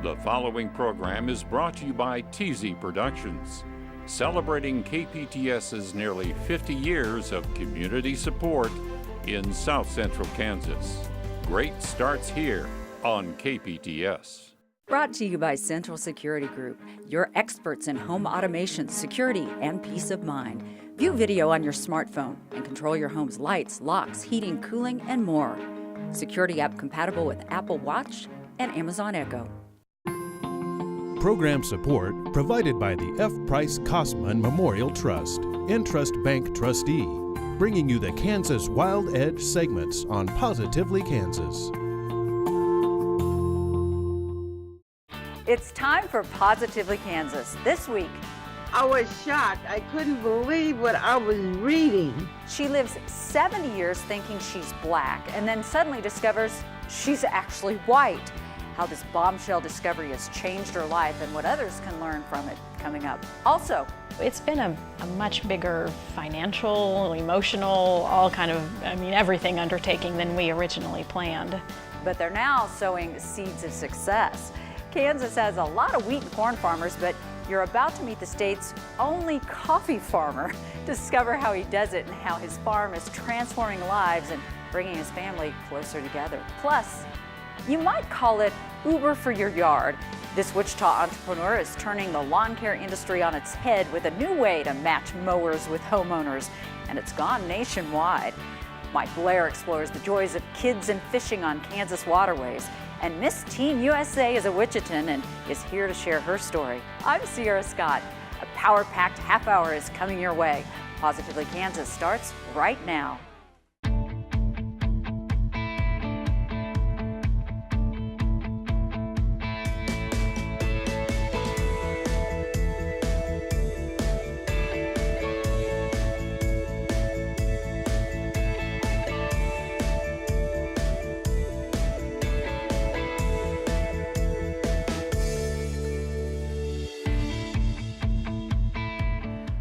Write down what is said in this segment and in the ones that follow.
The following program is brought to you by TZ Productions, celebrating KPTS's nearly 50 years of community support in South Central Kansas. Great starts here on KPTS. Brought to you by Central Security Group, your experts in home automation, security, and peace of mind. View video on your smartphone and control your home's lights, locks, heating, cooling, and more. Security app compatible with Apple Watch and Amazon Echo. Program support provided by the F. Price Kosman Memorial Trust, Entrust Bank trustee, bringing you the Kansas Wild Edge segments on Positively Kansas. It's time for Positively Kansas. This week, I was shocked. I couldn't believe what I was reading. she lives 70 years thinking she's black and then suddenly discovers she's actually white. How this bombshell discovery has changed her life and what others can learn from it coming up. Also, it's been a much bigger financial, emotional, all kind of, everything undertaking than we originally planned. but they're now sowing seeds of success. Kansas has a lot of wheat and corn farmers, but you're about to meet the state's only coffee farmer. Discover how he does it and how his farm is transforming lives and bringing his family closer together. Plus, you might call it Uber for your yard. This Wichita entrepreneur is turning the lawn care industry on its head with a new way to match mowers with homeowners, and it's gone nationwide. Mike Blair explores the joys of kids and fishing on Kansas waterways. And Miss Teen USA is a Wichitan and is here to share her story. I'm Sierra Scott. A power-packed half hour is coming your way. Positively Kansas starts right now.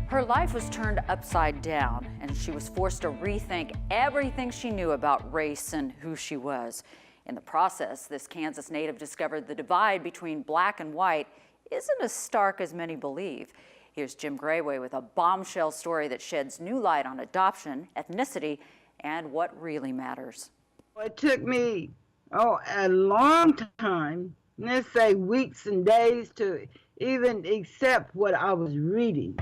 Her life was turned upside down, and she was forced to rethink everything she knew about race and who she was. In the process, this Kansas native discovered the divide between black and white isn't as stark as many believe. Here's Jim Grayway with a bombshell story that sheds new light on adoption, ethnicity, and what really matters. It took me, a long time, let's say weeks and days, to even accept what I was reading.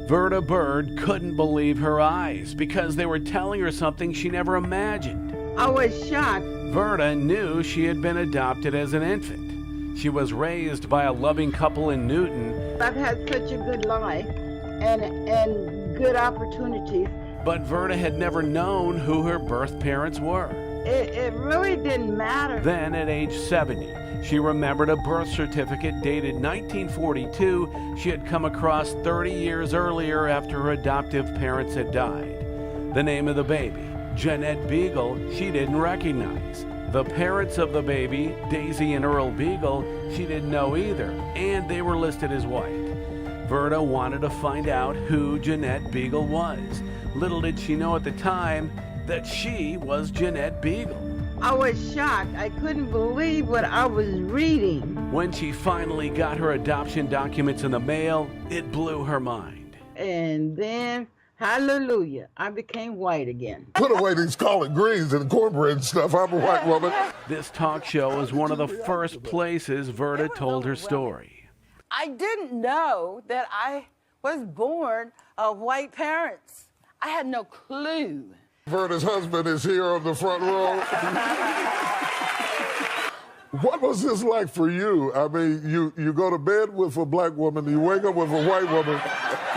Verda Byrd couldn't believe her eyes because they were telling her something she never imagined. I was shocked. Verda knew she had been adopted as an infant. She was raised by a loving couple in Newton. I've had such a good life and good opportunities. But Verda had never known who her birth parents were. It really didn't matter. Then at age 70, she remembered a birth certificate dated 1942 she had come across 30 years earlier after her adoptive parents had died. The name of the baby, Jeanette Beagle, she didn't recognize. The parents of the baby, Daisy and Earl Beagle, she didn't know either, and they were listed as white. Verda wanted to find out who Jeanette Beagle was. Little did she know at the time that she was Jeanette Beagle. I was shocked. I couldn't believe what I was reading. When she finally got her adoption documents in the mail, it blew her mind. And then, hallelujah, I became white again. Put away these collard greens and cornbread and stuff. I'm a white woman. This talk show was one of the first places Verda told her story. I didn't know that I was born of white parents. I had no clue. Verda's husband is here on the front row. What was this like for you? I mean, you go to bed with a black woman, you wake up with a white woman,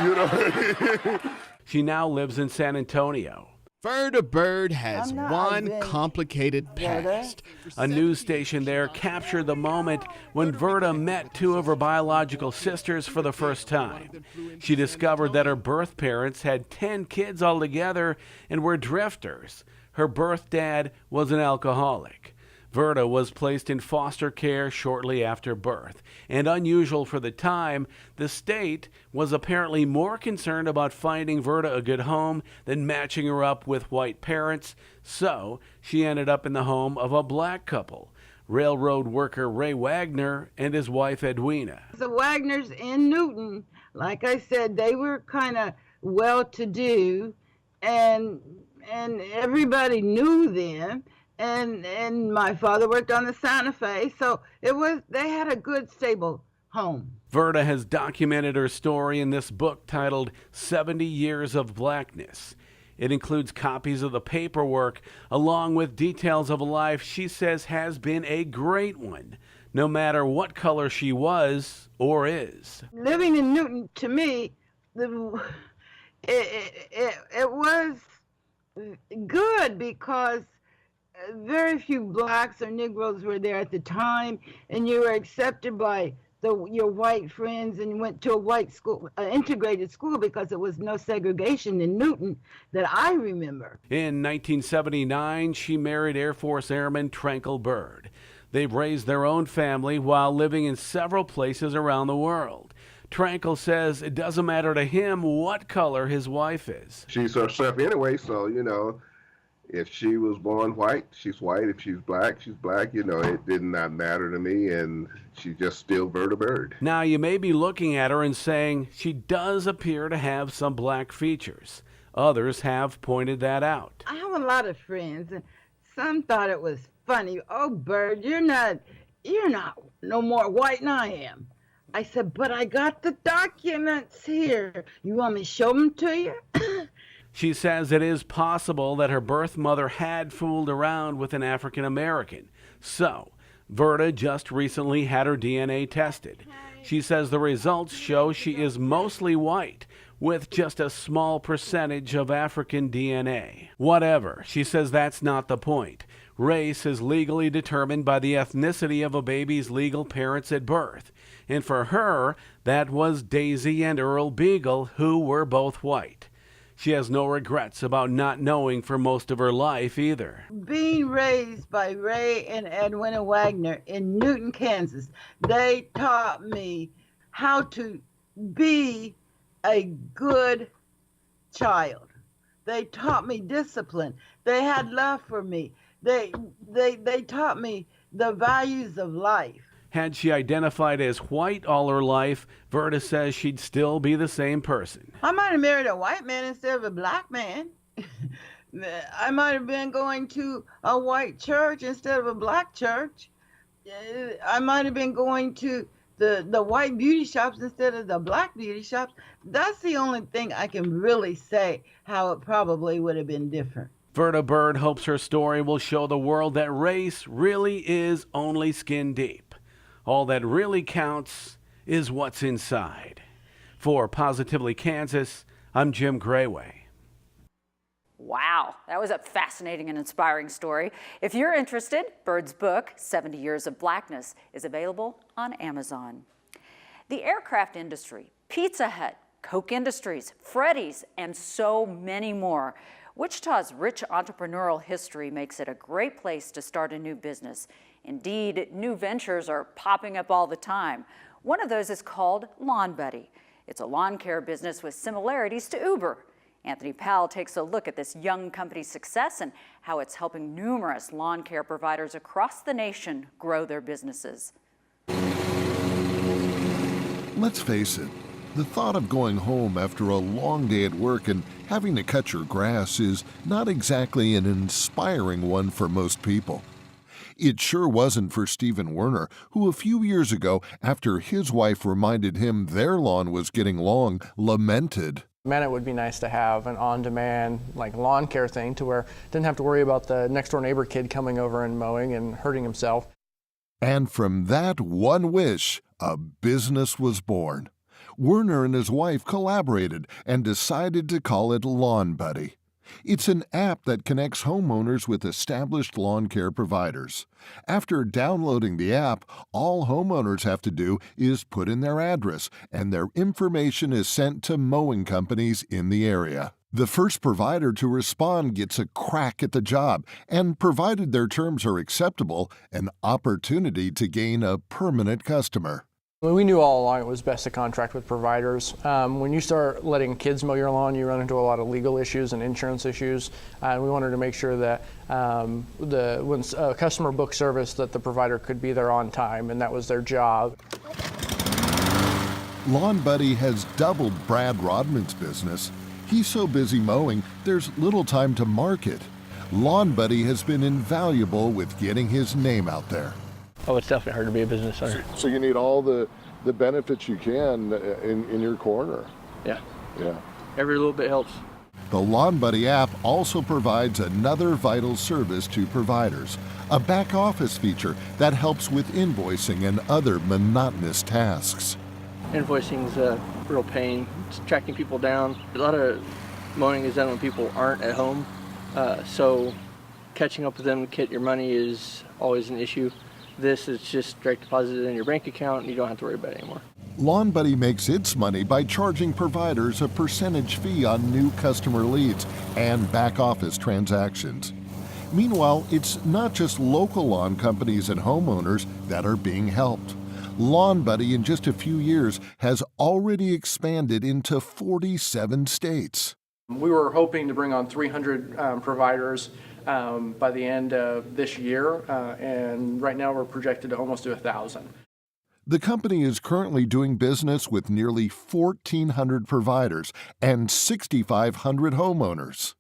you know. She now lives in San Antonio. Verda Byrd has one complicated past. A news station there captured the moment when Verda met two of her biological sisters for the first time. She discovered that her birth parents had 10 kids altogether and were drifters. Her birth dad was an alcoholic. Verda was placed in foster care shortly after birth, and unusual for the time, the state was apparently more concerned about finding Verda a good home than matching her up with white parents, so she ended up in the home of a black couple. railroad worker Ray Wagner and his wife Edwina. The Wagners in Newton, like I said, they were kind of well-to-do, and everybody knew them. And my father worked on the Santa Fe, so they had a good, stable home. Verda has documented her story in this book titled 70 Years of Blackness. It includes copies of the paperwork along with details of a life she says has been a great one, no matter what color she was or is. Living in Newton, to me, it was good because very few blacks or Negroes were there at the time, and you were accepted by your white friends and went to a white school, integrated school, because there was no segregation in Newton that I remember. In 1979, she married Air Force Airman Verda Byrd. They've raised their own family while living in several places around the world. Tranquil says it doesn't matter to him what color his wife is. She's herself anyway, so, if she was born white, she's white. If she's black, she's black. It did not matter to me, and she's just still Verda Byrd. Now, you may be looking at her and saying she does appear to have some black features. Others have pointed that out. I have a lot of friends, and some thought it was funny. Oh, Byrd, you're not no more white than I am. I said, but I got the documents here. You want me to show them to you? She says it is possible that her birth mother had fooled around with an African American. So, Verda just recently had her DNA tested. She says the results show she is mostly white, with just a small percentage of African DNA. Whatever, she says that's not the point. Race is legally determined by the ethnicity of a baby's legal parents at birth. And for her, that was Daisy and Earl Beagle, who were both white. She has no regrets about not knowing for most of her life either. Being raised by Ray and Edwina Wagner in Newton, Kansas, they taught me how to be a good child. They taught me discipline. They had love for me. They taught me the values of life. Had she identified as white all her life, Verda says she'd still be the same person. I might have married a white man instead of a black man. I might have been going to a white church instead of a black church. I might have been going to the white beauty shops instead of the black beauty shops. That's the only thing I can really say how it probably would have been different. Verda Byrd hopes her story will show the world that race really is only skin deep. All that really counts is what's inside. For Positively Kansas, I'm Jim Grayway. Wow, that was a fascinating and inspiring story. If you're interested, Byrd's book, 70 Years of Blackness, is available on Amazon. The aircraft industry, Pizza Hut, Coke Industries, Freddy's, and so many more. Wichita's rich entrepreneurial history makes it a great place to start a new business. Indeed, new ventures are popping up all the time. One of those is called Lawn Buddy. It's a lawn care business with similarities to Uber. Anthony Powell takes a look at this young company's success and how it's helping numerous lawn care providers across the nation grow their businesses. Let's face it, the thought of going home after a long day at work and having to cut your grass is not exactly an inspiring one for most people. It sure wasn't for Stephen Werner, who a few years ago, after his wife reminded him their lawn was getting long, lamented. Man, it would be nice to have an on-demand lawn care thing to where I didn't have to worry about the next-door neighbor kid coming over and mowing and hurting himself. And from that one wish, a business was born. Werner and his wife collaborated and decided to call it Lawn Buddy. It's an app that connects homeowners with established lawn care providers. After downloading the app, all homeowners have to do is put in their address, and their information is sent to mowing companies in the area. The first provider to respond gets a crack at the job, and provided their terms are acceptable, an opportunity to gain a permanent customer. We knew all along it was best to contract with providers. When you start letting kids mow your lawn, you run into a lot of legal issues and insurance issues. And we wanted to make sure that when a customer booked service, that the provider could be there on time, and that was their job. Lawn Buddy has doubled Brad Rodman's business. He's so busy mowing, there's little time to market. Lawn Buddy has been invaluable with getting his name out there. Oh, it's definitely hard to be a business owner. So you need all the benefits you can in your corner. Yeah. Yeah. Every little bit helps. The Lawn Buddy app also provides another vital service to providers, a back office feature that helps with invoicing and other monotonous tasks. Invoicing's a real pain. It's tracking people down. A lot of mowing is done when people aren't at home, so catching up with them to get your money is always an issue. This is just direct deposited in your bank account and you don't have to worry about it anymore. Lawn Buddy makes its money by charging providers a percentage fee on new customer leads and back office transactions. Meanwhile, it's not just local lawn companies and homeowners that are being helped. Lawn Buddy in just a few years has already expanded into 47 states. We were hoping to bring on 300 providers by the end of this year, and right now we're projected to almost do 1,000. The company is currently doing business with nearly 1,400 providers and 6,500 homeowners.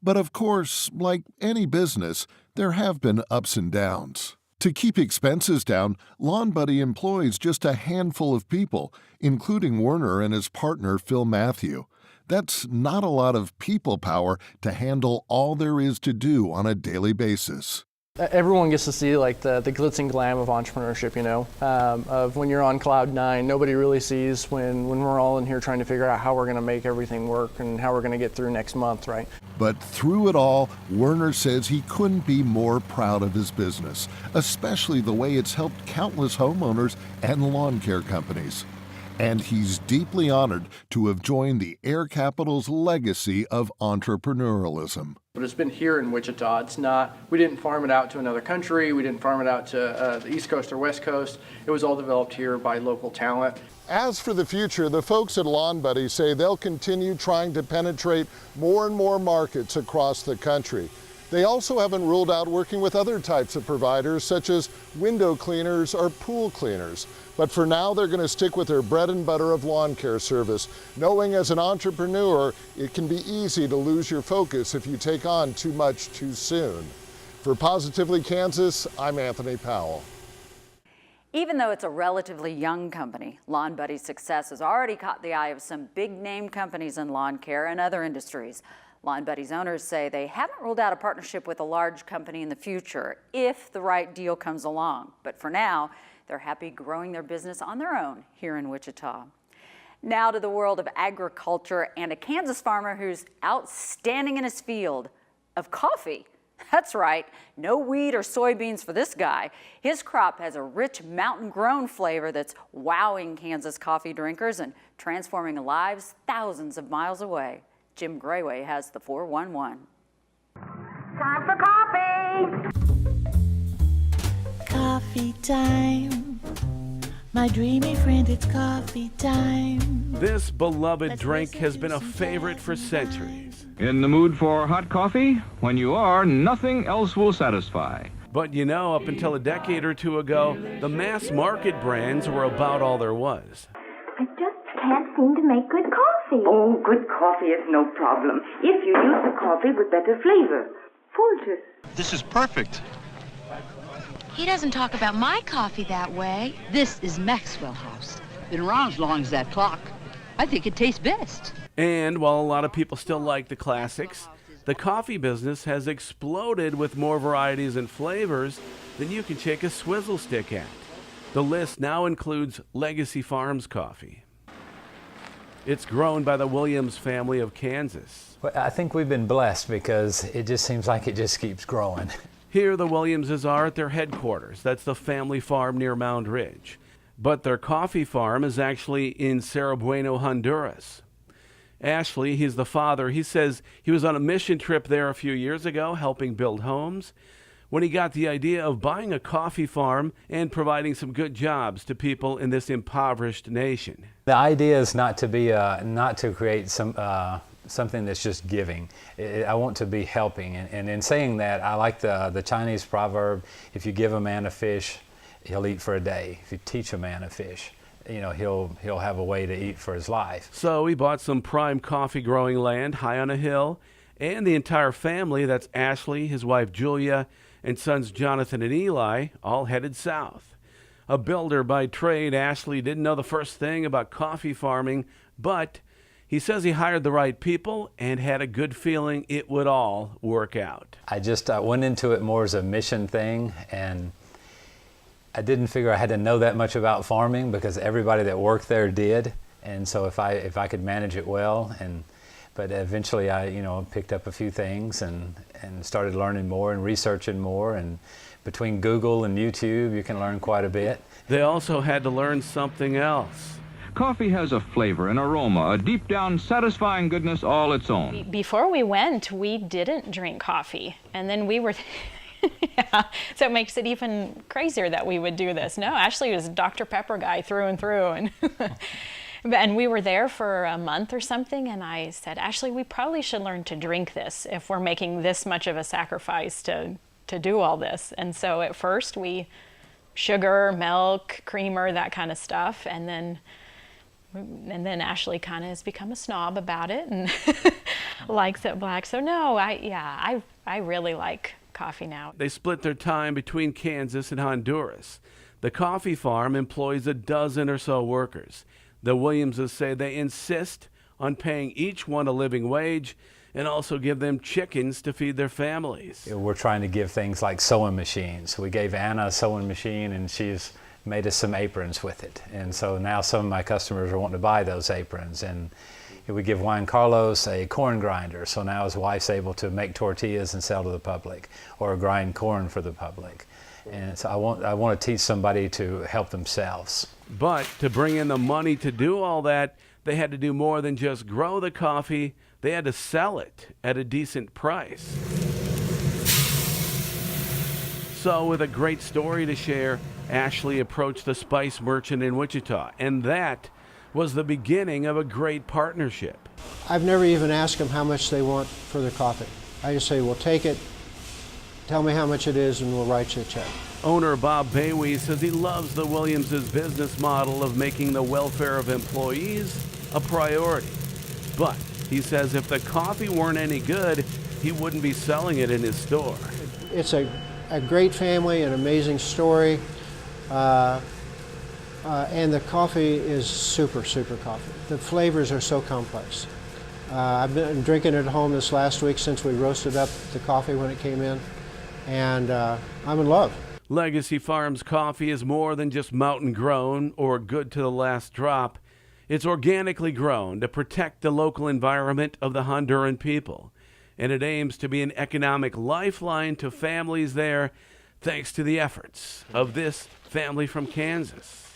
But of course, like any business, there have been ups and downs. To keep expenses down, Lawn Buddy employs just a handful of people, including Werner and his partner Phil Matthew. That's not a lot of people power to handle all there is to do on a daily basis. Everyone gets to see like the glitz and glam of entrepreneurship, you know, of when you're on cloud nine. Nobody really sees when we're all in here trying to figure out how we're going to make everything work and how we're going to get through next month, right? But through it all, Werner says he couldn't be more proud of his business, especially the way it's helped countless homeowners and lawn care companies. And he's deeply honored to have joined the Air Capital's legacy of entrepreneurialism. But it's been here in Wichita. It's not, we didn't farm it out to another country. We didn't farm it out to the East Coast or West Coast. It was all developed here by local talent. As for the future, the folks at Lawn Buddy say they'll continue trying to penetrate more and more markets across the country. They also haven't ruled out working with other types of providers, such as window cleaners or pool cleaners. But for now, they're going to stick with their bread and butter of lawn care service, knowing as an entrepreneur, it can be easy to lose your focus if you take on too much too soon. For Positively Kansas, I'm Anthony Powell. Even though it's a relatively young company, Lawn Buddy's success has already caught the eye of some big-name companies in lawn care and other industries. Lawn Buddy's owners say they haven't ruled out a partnership with a large company in the future if the right deal comes along. But for now, they're happy growing their business on their own here in Wichita. Now to the world of agriculture and a Kansas farmer who's outstanding in his field of coffee. That's right, no wheat or soybeans for this guy. His crop has a rich mountain-grown flavor that's wowing Kansas coffee drinkers and transforming lives thousands of miles away. Jim Grayway has the 411. Time for coffee! Coffee time. My dreamy friend, it's coffee time. This beloved drink has been a favorite for centuries. In the mood for hot coffee? When you are, nothing else will satisfy. But you know, up until a decade or two ago, the mass market brands were about all there was. I just can't seem to make good coffee. Oh, good coffee is no problem if you use the coffee with better flavor. Folgers. This is perfect. He doesn't talk about my coffee that way. This is Maxwell House. Been around as long as that clock. I think it tastes best. And while a lot of people still like the classics, the coffee business has exploded with more varieties and flavors than you can shake a swizzle stick at. The list now includes Legacy Farms coffee. It's grown by the Williams family of Kansas. Well, I think we've been blessed because it just seems like it just keeps growing. Here the Williamses are at their headquarters. That's the family farm near Mound Ridge. But their coffee farm is actually in Cerro Bueno, Honduras. Ashley, he's the father, he says he was on a mission trip there a few years ago helping build homes when he got the idea of buying a coffee farm and providing some good jobs to people in this impoverished nation. The idea is not to create something that's just giving. I want to be helping, and in saying that, I like the Chinese proverb: if you give a man a fish, he'll eat for a day. If you teach a man a fish, he'll have a way to eat for his life. So he bought some prime coffee growing land high on a hill, and the entire family, that's Ashley, his wife Julia, and sons Jonathan and Eli, all headed south. A builder by trade, Ashley didn't know the first thing about coffee farming, but he says he hired the right people and had a good feeling it would all work out. I just went into it more as a mission thing, and I didn't figure I had to know that much about farming because everybody that worked there did. And so if I could manage it well, but eventually I picked up a few things and started learning more and researching more, and between Google and YouTube you can learn quite a bit. They also had to learn something else. Coffee has a flavor, an aroma, a deep down satisfying goodness all its own. Before we went, we didn't drink coffee, and then we were yeah, so it makes it even crazier that we would do this. No, Ashley was a Dr. Pepper guy through and through, and we were there for a month or something, and I said, Ashley, we probably should learn to drink this if we're making this much of a sacrifice to do all this. And so at first we sugar, milk, creamer, that kind of stuff, and then Ashley kind of has become a snob about it and likes it black. So no, I really like coffee now. They split their time between Kansas and Honduras. The coffee farm employs a dozen or so workers. The Williamses say they insist on paying each one a living wage and also give them chickens to feed their families. We're trying to give things like sewing machines. We gave Anna a sewing machine, and she's made us some aprons with it. And so now some of my customers are wanting to buy those aprons. And we give Juan Carlos a corn grinder, so now his wife's able to make tortillas and sell to the public, or grind corn for the public. And so I want to teach somebody to help themselves. But to bring in the money to do all that, they had to do more than just grow the coffee. They had to sell it at a decent price. So with a great story to share, Ashley approached the spice merchant in Wichita, and that was the beginning of a great partnership. I've never even asked them how much they want for their coffee. I just say, well, take it, tell me how much it is, and we'll write you a check. Owner Bob Baywee says he loves the Williams' business model of making the welfare of employees a priority. But he says if the coffee weren't any good, he wouldn't be selling it in his store. It's a great family, an amazing story. And the coffee is super, super coffee. The flavors are so complex. I've been drinking it at home this last week since we roasted up the coffee when it came in, and I'm in love. Legacy Farms coffee is more than just mountain grown or good to the last drop. It's organically grown to protect the local environment of the Honduran people, and it aims to be an economic lifeline to families there thanks to the efforts of this family from Kansas.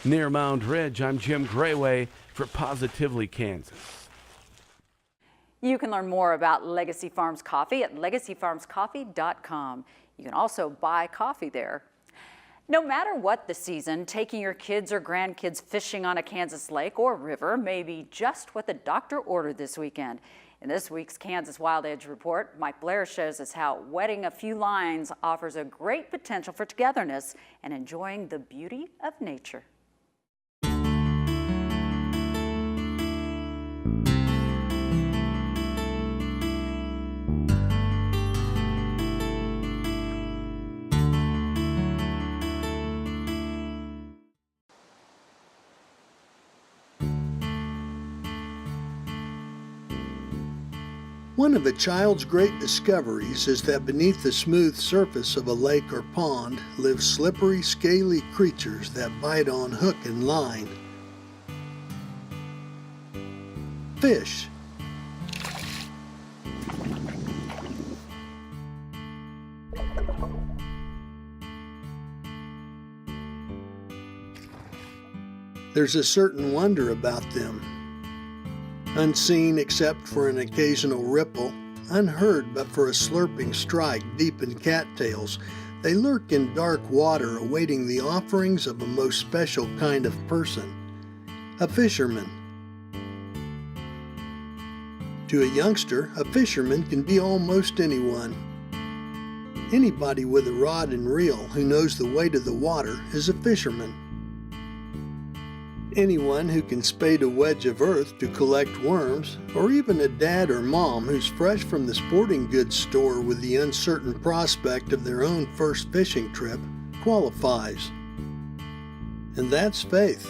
Near Mound Ridge, I'm Jim Grayway for Positively Kansas. You can learn more about Legacy Farms Coffee at legacyfarmscoffee.com. You can also buy coffee there. No matter what the season, taking your kids or grandkids fishing on a Kansas lake or river may be just what the doctor ordered this weekend. In this week's Kansas Wild Edge Report, Mike Blair shows us how wetting a few lines offers a great potential for togetherness and enjoying the beauty of nature. One of a child's great discoveries is that beneath the smooth surface of a lake or pond live slippery, scaly creatures that bite on hook and line. Fish. There's a certain wonder about them. Unseen except for an occasional ripple, unheard but for a slurping strike deep in cattails, they lurk in dark water awaiting the offerings of a most special kind of person, a fisherman. To a youngster, a fisherman can be almost anyone. Anybody with a rod and reel who knows the way to the water is a fisherman. Anyone who can spade a wedge of earth to collect worms, or even a dad or mom who's fresh from the sporting goods store with the uncertain prospect of their own first fishing trip, qualifies. And that's faith.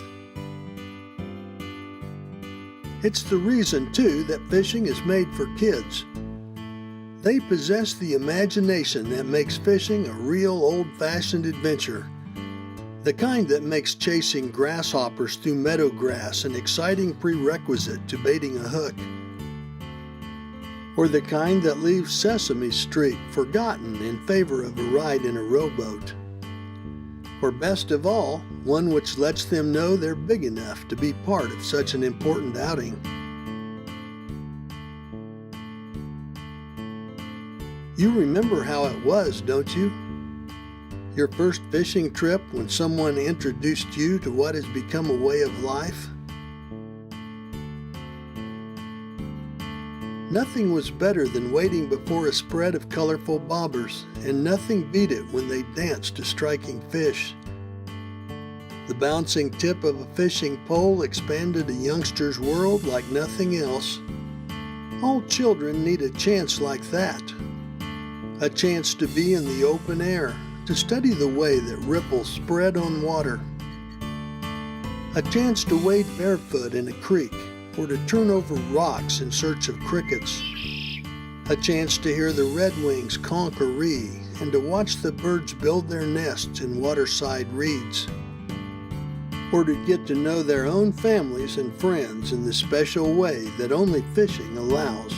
It's the reason, too, that fishing is made for kids. They possess the imagination that makes fishing a real old-fashioned adventure. The kind that makes chasing grasshoppers through meadow grass an exciting prerequisite to baiting a hook. Or the kind that leaves Sesame Street forgotten in favor of a ride in a rowboat. Or best of all, one which lets them know they're big enough to be part of such an important outing. You remember how it was, don't you? Your first fishing trip when someone introduced you to what has become a way of life? Nothing was better than waiting before a spread of colorful bobbers, and nothing beat it when they danced to striking fish. The bouncing tip of a fishing pole expanded a youngster's world like nothing else. All children need a chance like that. A chance to be in the open air, to study the way that ripples spread on water. A chance to wade barefoot in a creek, or to turn over rocks in search of crickets. A chance to hear the redwings conqueree, and to watch the birds build their nests in waterside reeds. Or to get to know their own families and friends in the special way that only fishing allows.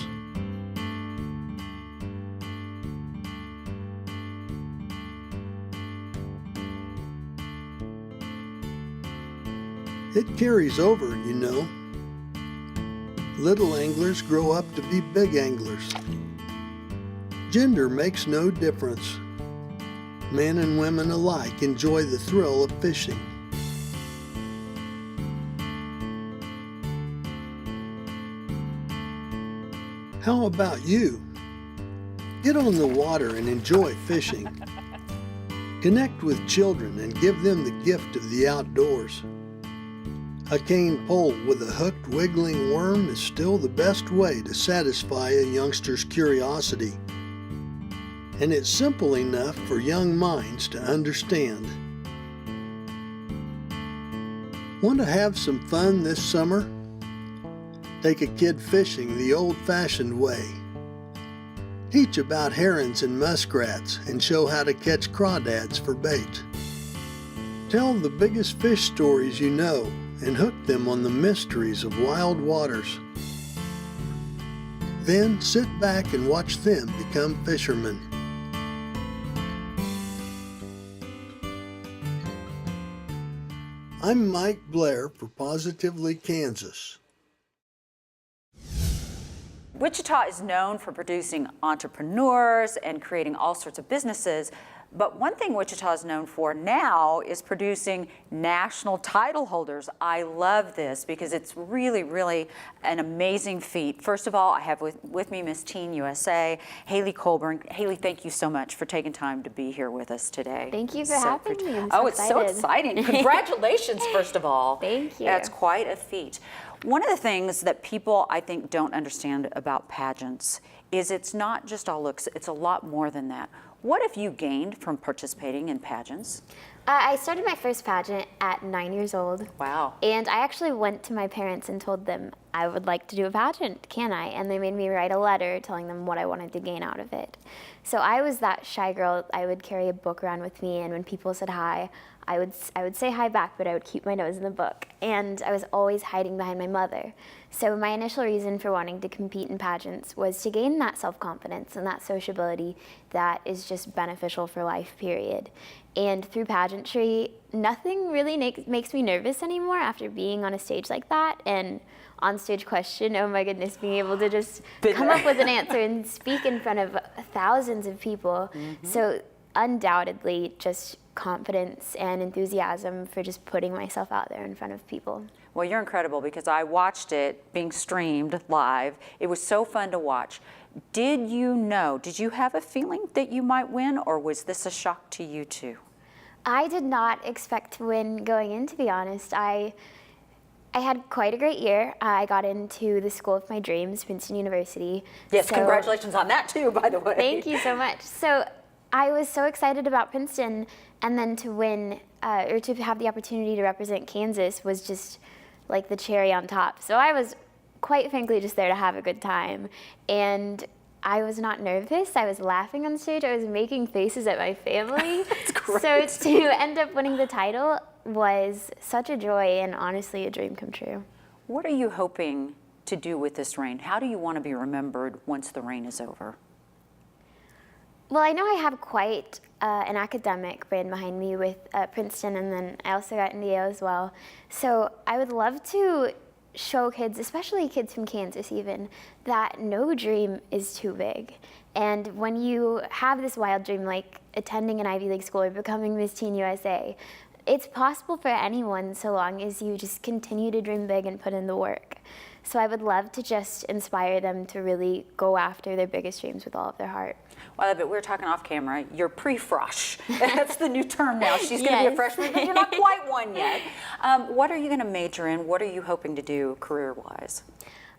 It carries over, you know. Little anglers grow up to be big anglers. Gender makes no difference. Men and women alike enjoy the thrill of fishing. How about you? Get on the water and enjoy fishing. Connect with children and give them the gift of the outdoors. A cane pole with a hooked, wiggling worm is still the best way to satisfy a youngster's curiosity. And it's simple enough for young minds to understand. Want to have some fun this summer? Take a kid fishing the old-fashioned way. Teach about herons and muskrats and show how to catch crawdads for bait. Tell the biggest fish stories you know and hook them on the mysteries of wild waters. Then sit back and watch them become fishermen. I'm Mike Blair for Positively Kansas. Wichita is known for producing entrepreneurs and creating all sorts of businesses, but one thing Wichita is known for now is producing national title holders. I love this because it's really, really an amazing feat. First of all, I have with me Miss Teen USA, Haley Colburn. Haley, thank you so much for taking time to be here with us today. Thank you for having me. I'm so excited. It's so exciting. Congratulations, first of all. Thank you. That's quite a feat. One of the things that people, I think, don't understand about pageants is it's not just all looks, it's a lot more than that. What have you gained from participating in pageants? I started my first pageant at 9 years old. Wow. And I actually went to my parents and told them I would like to do a pageant, can I? And they made me write a letter telling them what I wanted to gain out of it. So I was that shy girl. I would carry a book around with me, and when people said hi, I would say hi back, but I would keep my nose in the book. And I was always hiding behind my mother. So my initial reason for wanting to compete in pageants was to gain that self-confidence and that sociability that is just beneficial for life, period. And through pageantry, nothing really makes me nervous anymore after being on a stage like that. And on-stage question, oh my goodness, being able to just come up with an answer and speak in front of thousands of people. So undoubtedly, just confidence and enthusiasm for just putting myself out there in front of people. Well, you're incredible because I watched it being streamed live. It was so fun to watch. Did you have a feeling that you might win, or was this a shock to you too? I did not expect to win going in, to be honest. I had quite a great year. I got into the school of my dreams, Princeton University. Yes, congratulations on that too, by the way. Thank you so much. So I was so excited about Princeton, and then to win, or to have the opportunity to represent Kansas was just like the cherry on top. So I was quite frankly just there to have a good time. And I was not nervous. I was laughing on stage. I was making faces at my family. That's great. So to end up winning the title was such a joy and honestly a dream come true. What are you hoping to do with this reign? How do you want to be remembered once the reign is over? Well, I know I have quite an academic brand behind me with Princeton, and then I also got into Yale as well. So I would love to show kids, especially kids from Kansas even, that no dream is too big. And when you have this wild dream like attending an Ivy League school or becoming Miss Teen USA, it's possible for anyone so long as you just continue to dream big and put in the work. So I would love to just inspire them to really go after their biggest dreams with all of their heart. Well, but we were talking off camera. You're pre-frosh. That's the new term now. She's going to be a freshman, but you're not quite one yet. What are you going to major in? What are you hoping to do career-wise?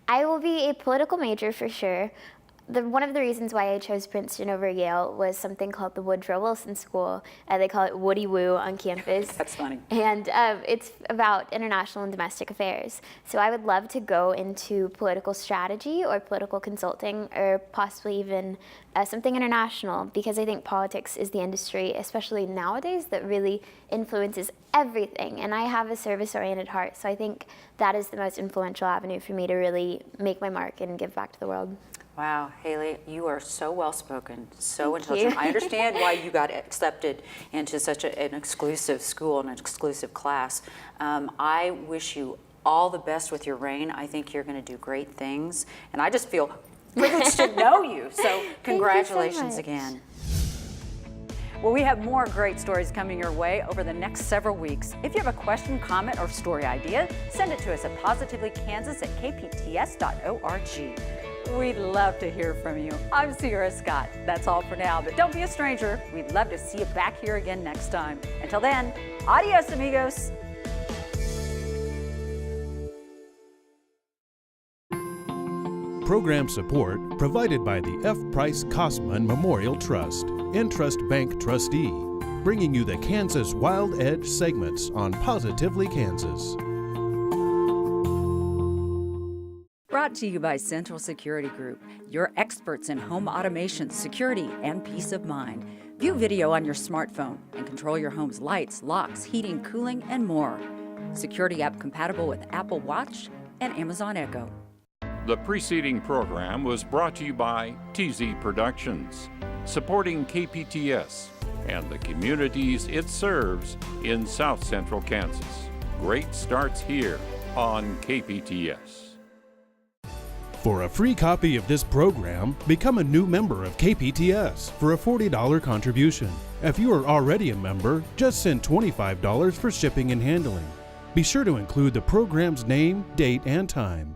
I will be a political major for sure. One of the reasons why I chose Princeton over Yale was something called the Woodrow Wilson School. They call it Woody Woo on campus. That's funny. And it's about international and domestic affairs. So I would love to go into political strategy or political consulting, or possibly even something international, because I think politics is the industry, especially nowadays, that really influences everything. And I have a service-oriented heart, so I think that is the most influential avenue for me to really make my mark and give back to the world. Wow, Haley, you are so well-spoken, so intelligent. I understand why you got accepted into such an exclusive school and an exclusive class. I wish you all the best with your reign. I think you're going to do great things, and I just feel privileged to know you. So congratulations again. Well, we have more great stories coming your way over the next several weeks. If you have a question, comment, or story idea, send it to us at positivelykansas@kpts.org. We'd love to hear from you. I'm Sierra Scott. That's all for now, but don't be a stranger. We'd love to see you back here again next time. Until then, adios, amigos. Program support provided by the F. Price Kosman Memorial Trust, Entrust Bank trustee, bringing you the Kansas Wild Edge segments on Positively Kansas. Brought to you by Central Security Group, your experts in home automation, security, and peace of mind. View video on your smartphone and control your home's lights, locks, heating, cooling, and more. Security app compatible with Apple Watch and Amazon Echo. The preceding program was brought to you by TZ Productions, supporting KPTS and the communities it serves in South Central Kansas. Great starts here on KPTS. For a free copy of this program, become a new member of KPTS for a $40 contribution. If you are already a member, just send $25 for shipping and handling. Be sure to include the program's name, date, and time.